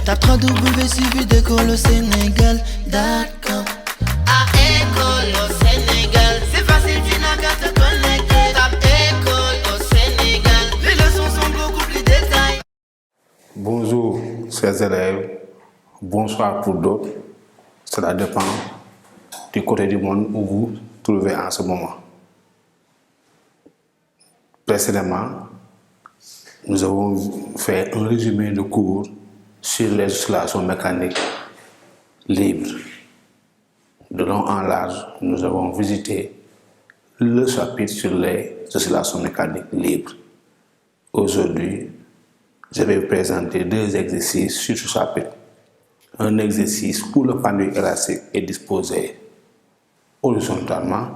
Tape www.suividécole-au-sénégal.com. À école au Sénégal, c'est facile, tu n'as qu'à te connecter. Tape école au Sénégal, les leçons sont beaucoup plus détaillées. Bonjour, chers élèves. Bonsoir pour d'autres. Cela dépend du côté du monde où vous vous trouvez en ce moment. Précédemment, nous avons fait un résumé de cours sur les oscillations mécaniques libres. De long en large, nous avons visité le chapitre sur les oscillations mécaniques libres. Aujourd'hui, je vais vous présenter deux exercices sur ce chapitre. Un exercice où le pendule élastique est disposé horizontalement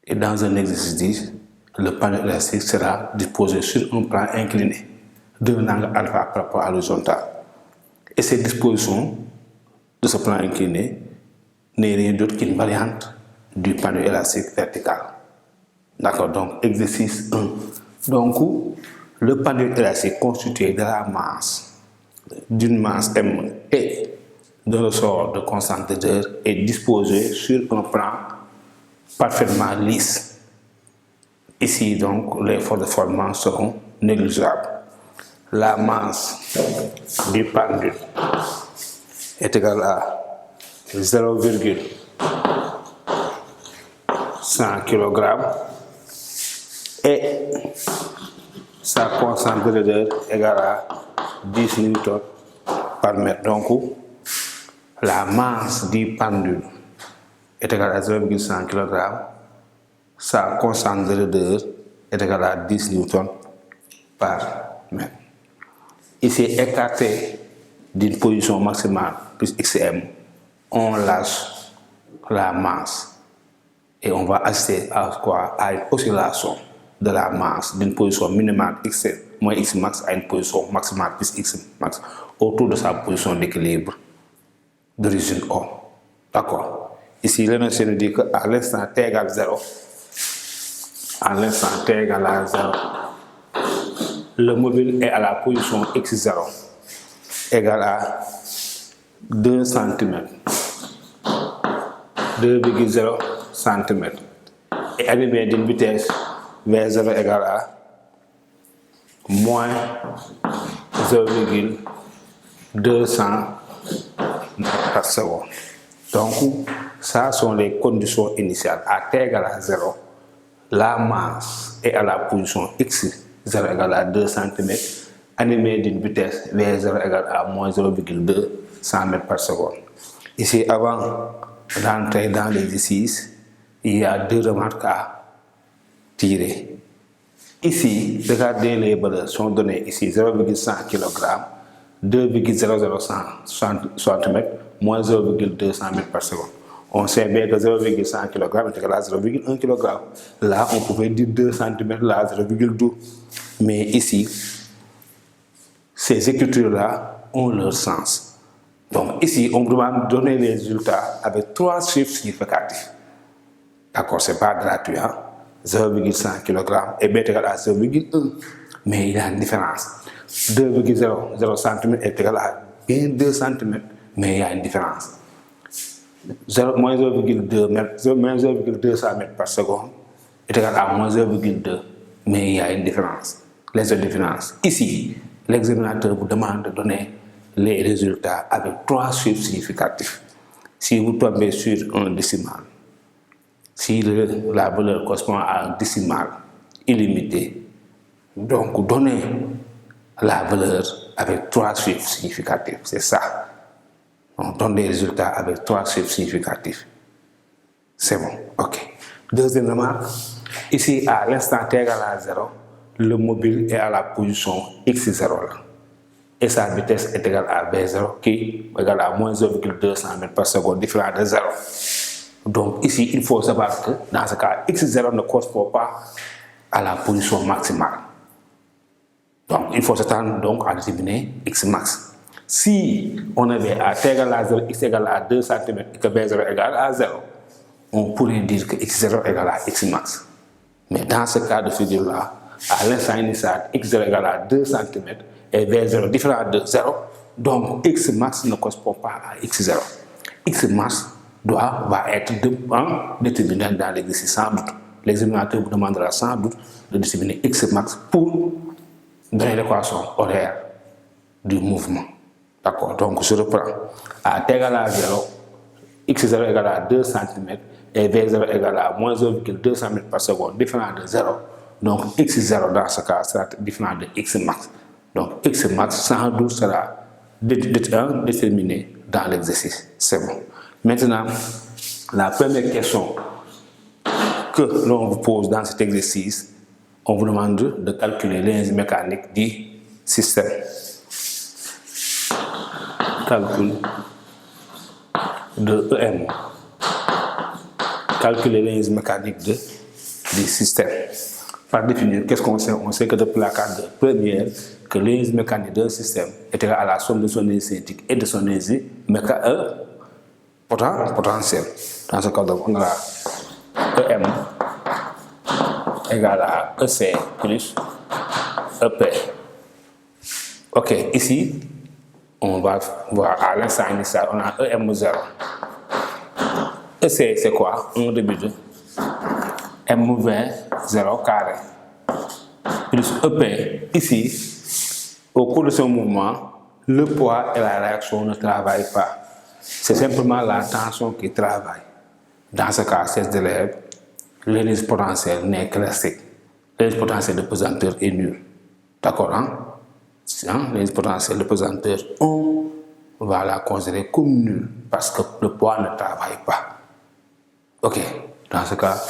et dans un exercice 10, le pendule élastique sera disposé sur un plan incliné d'un angle alpha par rapport à l'horizontale. Et cette disposition de ce plan incliné n'est rien d'autre qu'une variante du pendule élastique vertical. D'accord, donc exercice 1. Donc, le pendule élastique constitué de la masse, d'une masse M et d'un ressort de constante d'heure est disposé sur un plan parfaitement lisse. Ici, donc, les forces de frottement seront négligeables. La masse du pendule est égale à 0,100 kg et sa constante d'heure est égale à 10 Nm par mètre. Donc, la masse du pendule est égale à 0,100 kg. Sa constante d'heure est égale à 10 Nm par mètre. Ici, écarté d'une position maximale plus xm, on lâche la masse et on va assister à quoi? À une oscillation de la masse d'une position minimale x moins x max à une position maximale plus x max autour de sa position d'équilibre d'origine O. D'accord. Ici, l'énoncé nous dit qu'à l'instant t égale 0, le mobile est à la position x0 égale à 2 cm, 2,0 cm et animé d'une vitesse v0 égale à moins 0,200 mètres par seconde. Donc, ça sont les conditions initiales. À t égale à 0, la masse est à la position x0 égale à 2 cm, animée d'une vitesse v0 égale à moins 0,200 mètres par seconde. Ici, avant d'entrer dans l'exercice, il y a deux remarques à tirer. Ici, regardez, les valeurs sont données ici 0,100 kg, 2,0060 mètres, moins 0,200 mètres par seconde. On sait bien que 0,100 kg est égal à 0,1 kg. Là, on pouvait dire 2 cm, là, 0,2. Mais ici, ces écritures-là ont leur sens. Donc ici, on demande de donner les résultats avec 3 chiffres significatifs. D'accord, c'est pas gratuit, hein? 0,100 kg est bien égal à 0,1. Mais il y a une différence. 2,00 cm est égal à bien 2 cm, mais il y a une différence. Moins 0,200 mètres par seconde est égal à moins 0,2, mais il y a une différence. Les différences. Ici, l'examinateur vous demande de donner les résultats avec 3 chiffres significatifs. Si vous tombez sur un décimal, si la valeur correspond à un décimal illimité, donc donnez la valeur avec 3 chiffres significatifs. C'est ça. On donne des résultats avec 3 chiffres significatifs. C'est bon, ok. Deuxième remarque, ici à l'instant t égale à 0, le mobile est à la position x0 là. Et sa vitesse est égale à v0 qui est égale à moins 0,200 mètres par seconde, différent de 0. Donc ici, il faut savoir que dans ce cas, x0 ne correspond pas à la position maximale. Donc il faut s'attendre donc à déterminer x max. Si on avait à t égale à 0, x égale à 2 cm et que v0 égale à 0, on pourrait dire que x0 égale à x max. Mais dans ce cas de figure-là, à l'instant initial, x0 égale à 2 cm et v0 différent de 0, Donc x max ne correspond pas à x0. X max va être déterminé dans l'exercice sans doute. L'examinateur vous demandera sans doute de déterminer x max pour donner l'équation horaire du mouvement. D'accord, donc je reprends. A t égale à 0, x0 égale à 2 cm et v0 égale à moins 0,2 cm par seconde, différent de 0. Donc x0 dans ce cas sera différent de x max. Donc x max sans doute sera déterminé dans l'exercice. C'est bon. Maintenant, la première question que l'on vous pose dans cet exercice, on vous demande de calculer l'énergie mécanique du système. Calcul de EM. Calculer l'énergie mécanique du système. Par définir, qu'est-ce qu'on sait? On sait que depuis la carte première, que l'énergie mécanique d'un système est égale à la somme de son énergie cinétique et de son énergie potentielle. Dans ce cas, on aura EM égale à EC plus EP. Ok, ici, on va voir à l'instant initial, on a EM0. EC, c'est quoi? 1 demi de M20, 0 carré. Plus EP, ici, au cours de ce mouvement, le poids et la réaction ne travaillent pas. C'est simplement la tension qui travaille. Dans ce cas, ces élèves, l'énergie potentielle n'est classique. L'énergie potentielle de pesanteur est nulle. D'accord, l'énergie potentielle de pesanteur, on va la considérer comme nulle parce que le poids ne travaille pas. Ok, dans ce cas,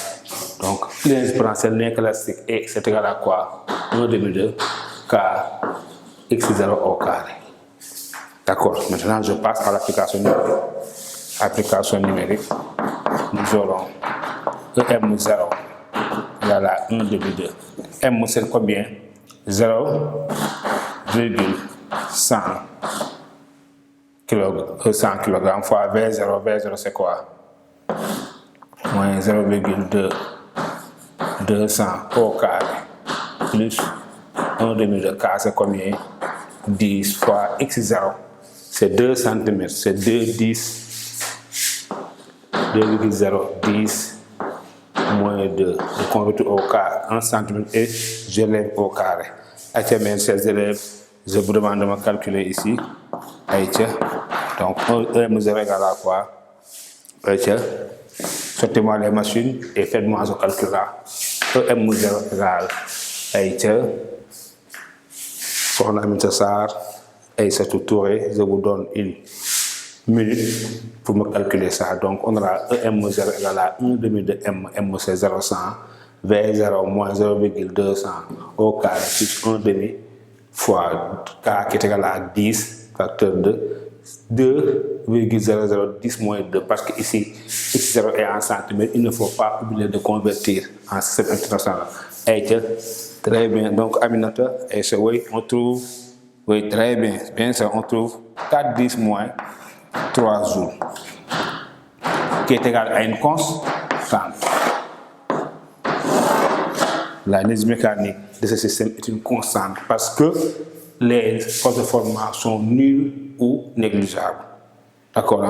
donc l'énergie potentielle n'est classique et c'est égal à quoi? 1 demi de K x0 au carré. D'accord, maintenant je passe à l'application numérique. Application numérique, nous aurons EM0 égale à 1 demi de M c'est combien? 0,100 kg fois V0, V0 c'est quoi? Moins 0,200 au carré plus 1 demi de K c'est combien? 10 fois x0 c'est 2 cm, c'est 2,10 10 moins 2 je convertis au carré 1 cm et je lève au carré. Mes chers élèves, je vous demande de me calculer ici. Donc EM0 égale à quoi? Sortez-moi les machines et faites-moi ce calcul là. EM0 égale Soxna Aminata Sarr Aïssatou Touré, je vous donne une minute pour me calculer ça. Donc on aura EM0 égale à 1 demi de M, M c'est 0,100, V0 moins 0,200 au carré plus 1 demi fois K qui est égal à 10 facteur de 2,0010 moins 2 parce que ici x0 est en centimètres, il ne faut pas oublier de convertir en système international. Très bien, donc Aminata, oui, on trouve, oui, très bien, bien sûr, on trouve 4,10 moins 3 joules qui est égal à une constante. La énergie mécanique de ce système est une constante parce que les forces de formation sont nulles ou négligeables. D'accord,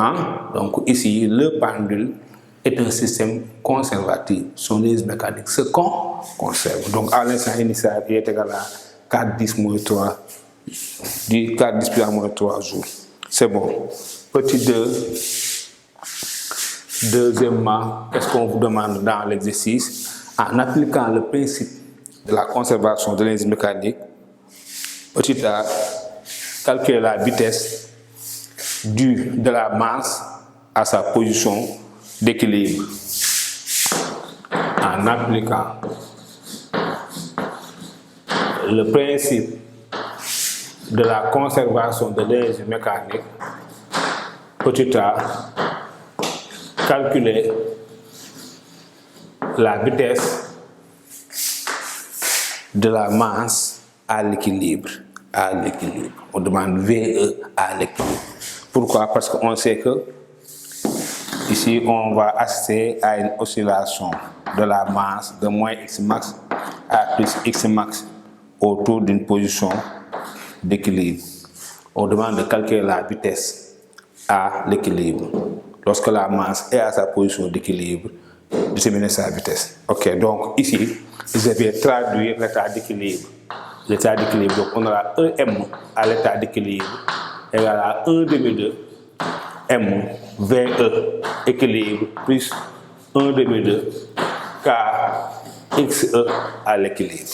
Donc ici, le pendule est un système conservatif. Son énergie mécanique se conserve. Donc à l'instant initial, il est égal à 4,10 moins 3, 4,10 plus à moins 3 jours. C'est bon. Petit 2. Deuxièmement, qu'est-ce qu'on vous demande dans l'exercice? En appliquant le principe de la conservation de l'énergie mécanique, petit a, calculer la vitesse de la masse à sa position d'équilibre. En appliquant le principe de la conservation de l'énergie mécanique, petit a, calculer la vitesse de la masse à l'équilibre. On demande VE à l'équilibre. Pourquoi? Parce qu'on sait que ici on va assister à une oscillation de la masse de moins x max à plus x max autour d'une position d'équilibre. on demande de calculer la vitesse à l'équilibre. Lorsque la masse est à sa position d'équilibre, déterminer sa vitesse. Ok, donc ici, je vais traduire l'état d'équilibre. L'état d'équilibre, donc on aura EM à l'état d'équilibre égal à 1 demi de M VE équilibre plus 1 demi de K XE à l'équilibre.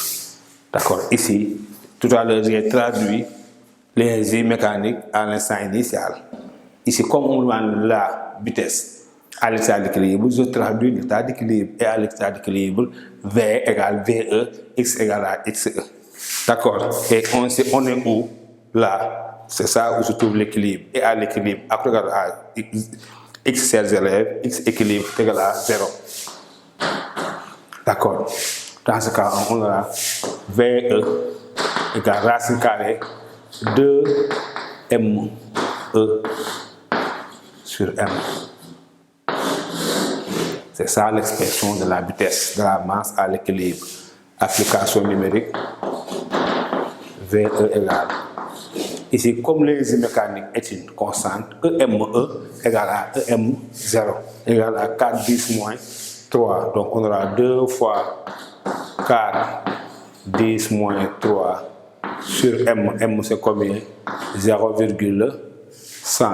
D'accord, ici, tout à l'heure, j'ai traduit l'énergie mécanique à l'instant initial. Ici, comme on demande la vitesse à l'état d'équilibre, je traduis l'état d'équilibre et à l'état d'équilibre, V égale VE, X égale à XE. D'accord, et on est où? Là. C'est ça où se trouve l'équilibre. Et à l'équilibre, après à x ses élèves, x équilibre est égal à 0. D'accord. Dans ce cas, on aura VE égale racine carrée de ME sur M. C'est ça l'expression de la vitesse de la masse à l'équilibre. Application numérique, VE égale. Ici, comme l'énergie mécanique est une constante, EME égale à EM0 égale à 4 10 moins 3. Donc on aura 2 fois 4 10 moins 3 sur M. M c'est combien? 0,100.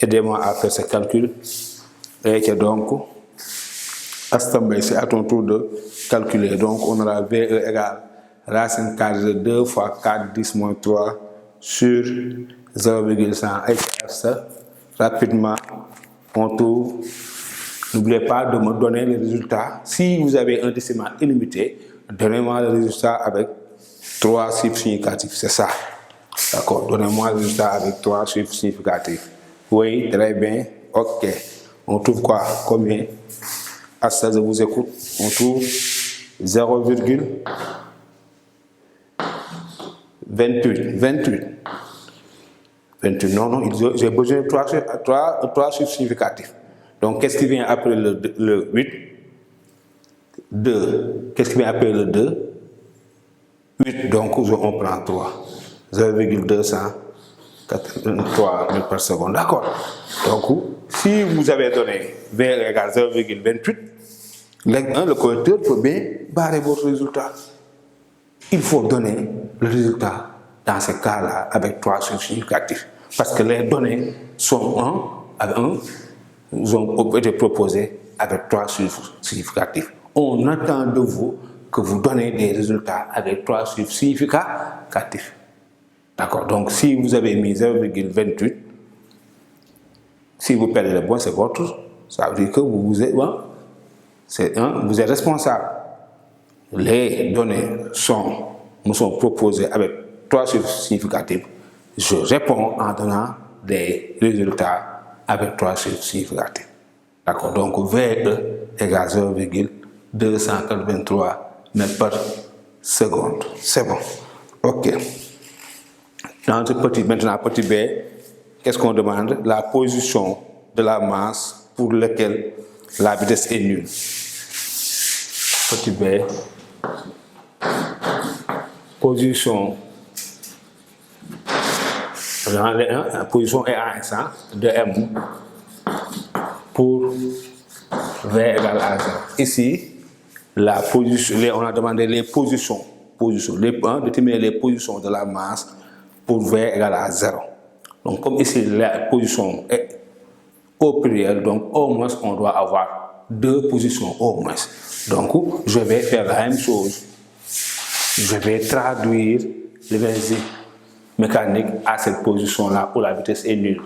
Aidez-moi à faire ce calcul. Donc, Astambe, c'est à ton tour de calculer. Donc, on aura VE égale racine carrée de 2 fois 4 10 moins 3 sur 0,100. Et ça, rapidement, on trouve. N'oubliez pas de me donner les résultats. Si vous avez un décimal illimité, donnez-moi le résultat avec 3 chiffres significatifs. C'est ça. D'accord. Donnez-moi le résultat avec 3 chiffres significatifs. Oui, très bien. Ok. On trouve quoi? Combien? À ça, je vous écoute. On trouve 0,28. 28. Non, j'ai besoin de 3 chiffres significatifs. Donc, qu'est-ce qui vient après le 8? 2. Qu'est-ce qui vient après le 2? 8. Donc, on prend 3. 0,283 000 par seconde. D'accord. Donc, si vous avez donné V égale 0,28, le correcteur peut bien barrer votre résultat. Il faut donner le résultat dans ce cas-là avec 3 chiffres significatifs. Parce que les données ont été proposées avec 3 chiffres significatifs. On attend de vous que vous donnez des résultats avec 3 chiffres significatifs. D'accord. Donc, si vous avez mis 0,28, si vous perdez le point, c'est votre. Ça veut dire que vous êtes responsable. Les données me sont proposées avec 3 chiffres significatifs. Je réponds en donnant des résultats avec 3 chiffres significatifs. D'accord. Donc, VE égale 0,283 mètres par seconde. C'est bon. OK. Dans ce maintenant, petit b, qu'est-ce qu'on demande? La position de la masse pour laquelle la vitesse est nulle. Petit b, position. La position est à 100 de M pour V égale à 0. Ici, la position, on a demandé les positions. Déterminer les positions de la masse pour V égale à 0. Donc, comme ici, la position est au pluriel, donc au moins, on doit avoir 2 positions au moins. Donc, je vais faire la même chose. Je vais traduire l'énergie mécanique à cette position-là où la vitesse est nulle.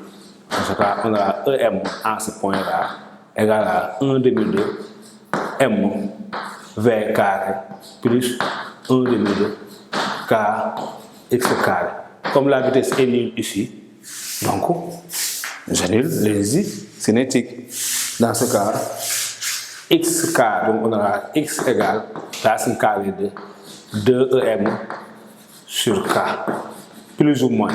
Dans ce cas, on a EM à ce point-là égal à 1 demi de M V carré plus 1 demi de K X carré. Comme la vitesse est nulle ici, donc j'annule l'énergie cinétique. Dans ce cas, X carré, donc on aura X égale racine carrée de 2EM sur K. Plus ou moins,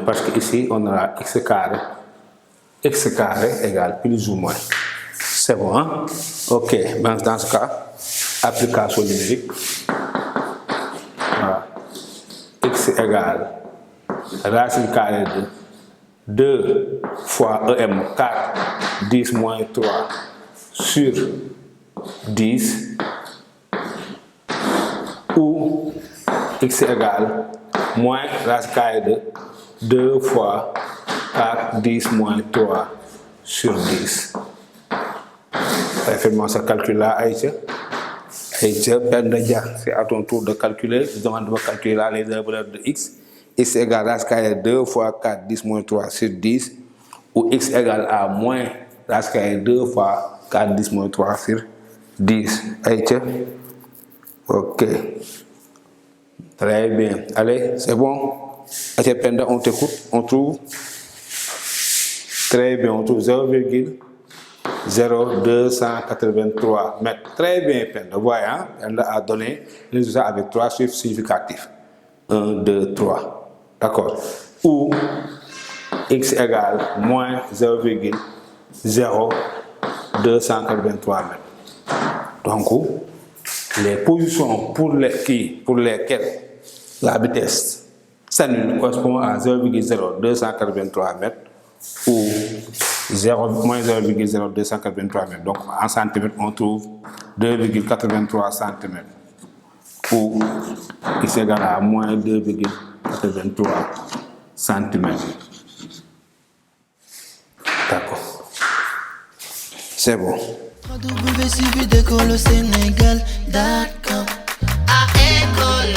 parce qu'ici on aura X carré égale plus ou moins. C'est bon, hein? Ok, dans ce cas, application numérique. Voilà. X égale racine carrée de 2 fois EM 4, 10 moins 3 sur 10, ou X égale moins racine carrée de 2 fois 4, 10 moins 3 sur 10. Fais-moi ce calcul-là, Aïcha. Aïcha, Pendadia, c'est à ton tour de calculer. Je demande de calculer là les valeurs de X. X égale racine carrée de 2 fois 4, 10 moins 3 sur 10. Ou X égale à moins racine carrée de 2 fois 4, 10 moins 3 sur 10. Aïcha. Ok. Très bien. Allez, c'est bon. Aïcha Penda, on t'écoute. On trouve. Très bien, on trouve 0,0283 mètres. Très bien, Penda. Voyons, Penda a donné le résultat avec 3 chiffres significatifs. 1, 2, 3. D'accord. Ou X égale moins 0,0283 mètres. Donc, les positions pour lesquelles la vitesse s'annule correspond à 0,0283 mètres ou moins 0,0283 mètres. Donc en centimètres, on trouve 2,83 cm ou X égale à moins 2,83 cm. D'accord. C'est bon. www.suividecolosénégal.com. À École